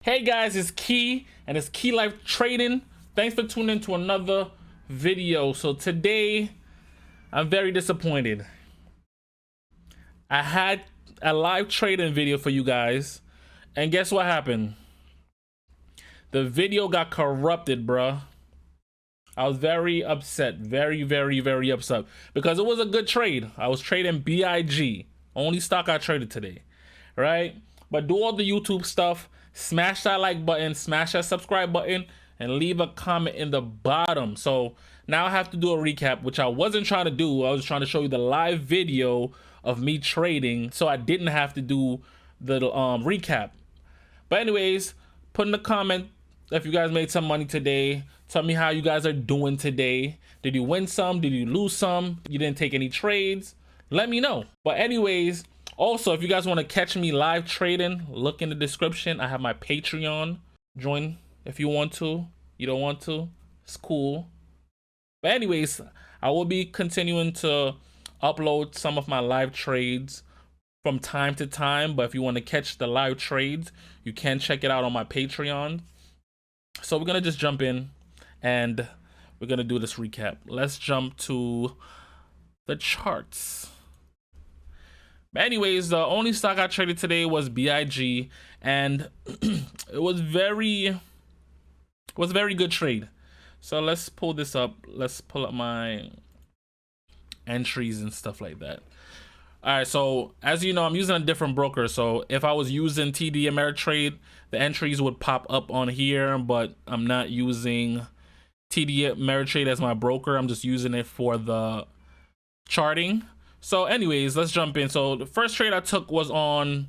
Hey guys, it's Key and it's Key Life Trading. Thanks for tuning in to another video. So today I'm very disappointed. I had a live trading video for you guys, and guess what happened? The video got corrupted, bruh. I was very upset, very upset, because it was a good trade. I was trading BIG, only stock I traded today, right? But do all the YouTube stuff. Smash that like button, smash that subscribe button, and leave a comment in the bottom. So now I have to do a recap, which I wasn't trying to do. I was trying to show you the live video of me trading, so I didn't have to do the recap. But anyways, put in the comment if you guys made some money today. Tell me how you guys are doing today. Did you win some? Did you lose some? You didn't take any trades? Let me know. But anyways, also, if you guys want to catch me live trading, look in the description. I have my Patreon. Join if you want to. You don't want to, it's cool. But anyways, I will be continuing to upload some of my live trades from time to time. But if you want to catch the live trades, you can check it out on my Patreon. So we're going to just jump in and we're going to do this recap. Let's jump to the charts. But anyways, the only stock I traded today was BIG, and it was very good trade. So let's pull this up. Let's pull up my entries and stuff like that. All right, so as you know, I'm using a different broker. So if I was using TD Ameritrade, the entries would pop up on here, but I'm not using TD Ameritrade as my broker. I'm just using it for the charting. So anyways, let's jump in. So the first trade I took was on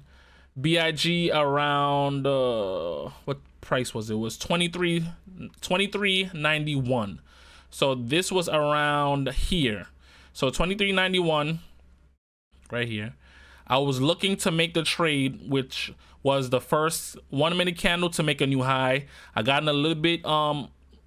BIG around what price was it? It was 23.91. So this was around here. So 23.91 right here. I was looking to make the trade, which was the first 1 minute candle to make a new high. I got in a little bit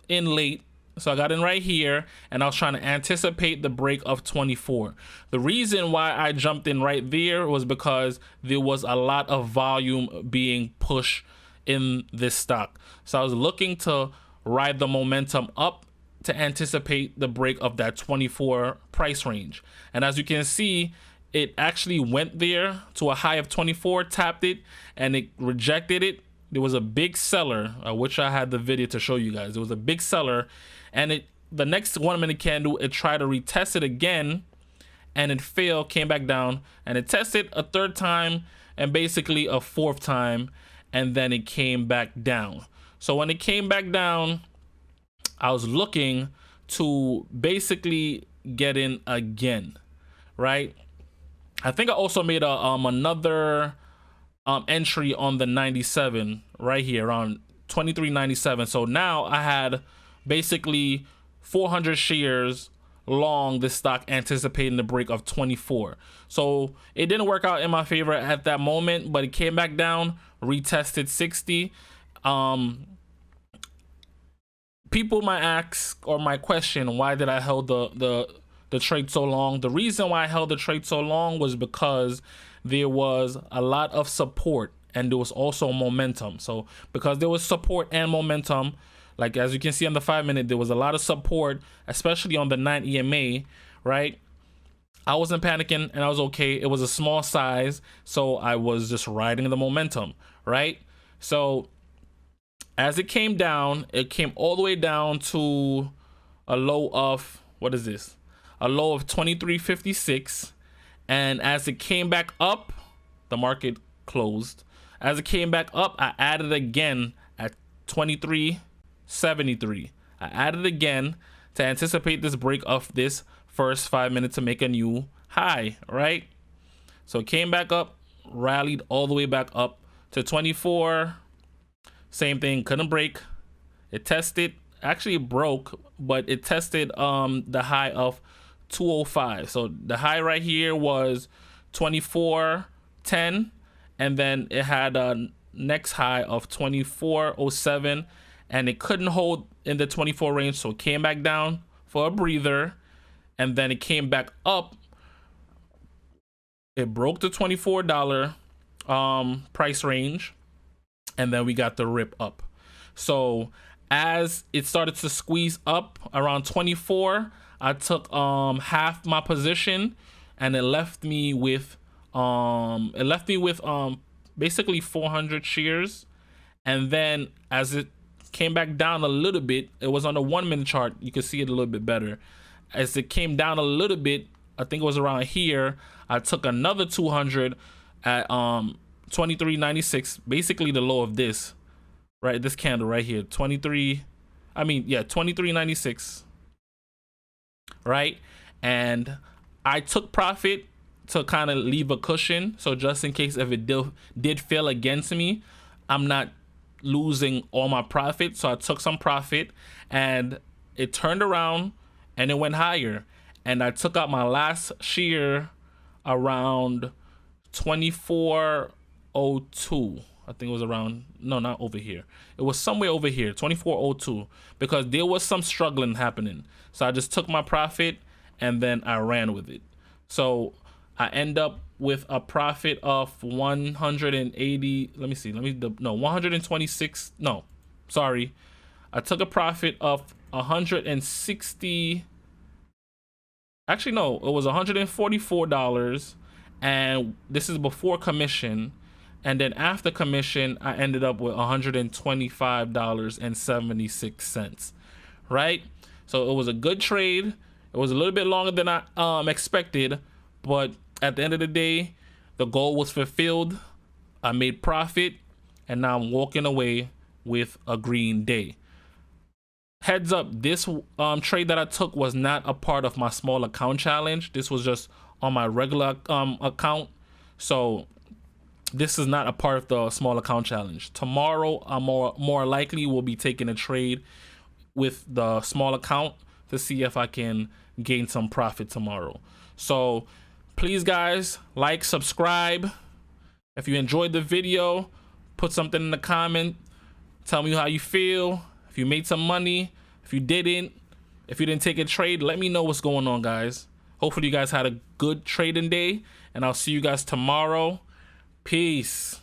in late. So I got in right here, and I was trying to anticipate the break of 24. The reason why I jumped in right there was because there was a lot of volume being pushed in this stock. So I was looking to ride the momentum up to anticipate the break of that 24 price range. And as you can see, it actually went there to a high of 24, tapped it, and it rejected it. There was a big seller, which I had the video to show you guys. There was a big seller, and the next 1 minute candle, it tried to retest it again, and it failed, came back down, and it tested a third time and basically a fourth time, and then it came back down. So when it came back down, I was looking to basically get in again, right? I think I also made another entry on the 97 right here on 23.97. So now I had basically 400 shares long this stock, anticipating the break of 24. So it didn't work out in my favor at that moment, but it came back down, retested 60. People might ask or might question, why did I hold the trade so long? The reason why I held the trade so long was because there was a lot of support and there was also momentum. So because there was support and momentum, like as you can see on the 5 minute, there was a lot of support, especially on the 9 EMA, right? I wasn't panicking and I was okay. It was a small size, so I was just riding the momentum, right? So as it came down, it came all the way down to a low of, what is this? A low of 23.56. And as it came back up, the market closed. As it came back up, I added again at 23.73. I added again to anticipate this break of this first 5 minutes to make a new high, right? So it came back up, rallied all the way back up to 24. Same thing, couldn't break. It tested, actually broke, but it tested the high of 205. So the high right here was 24.10, and then it had a next high of 24.07, and it couldn't hold in the 24 range, so it came back down for a breather, and then it came back up. It broke the $24 price range, and then we got the rip up. So as it started to squeeze up around 24, I took half my position, and it left me with basically 400 shares. And then as it came back down a little bit, it was on the 1 minute chart, you can see it a little bit better. As it came down a little bit, I think it was around here, I took another 200 at 23.96, basically the low of this, right? This candle right here, 23.96, right? And I took profit to kind of leave a cushion, so just in case if it did fail against me, I'm not losing all my profit. So I took some profit, and it turned around and it went higher, and I took out my last shear around 24.02. I think it was around, no, not over here, it was somewhere over here, 24.02, because there was some struggling happening. So I just took my profit and then I ran with it. So I end up with a profit of 180, let me see, 126, no, sorry, I took a profit of 160, actually no, it was $144, and this is before commission. And then after commission, I ended up with $125.76, right? So it was a good trade. It was a little bit longer than I expected, but at the end of the day, the goal was fulfilled. I made profit, and now I'm walking away with a green day. Heads up, this trade that I took was not a part of my small account challenge. This was just on my regular account. So this is not a part of the small account challenge. Tomorrow, I more likely will be taking a trade with the small account to see if I can gain some profit tomorrow. So please, guys, like, subscribe. If you enjoyed the video, put something in the comment. Tell me how you feel. If you made some money, if you didn't take a trade, let me know what's going on, guys. Hopefully you guys had a good trading day, and I'll see you guys tomorrow. Peace.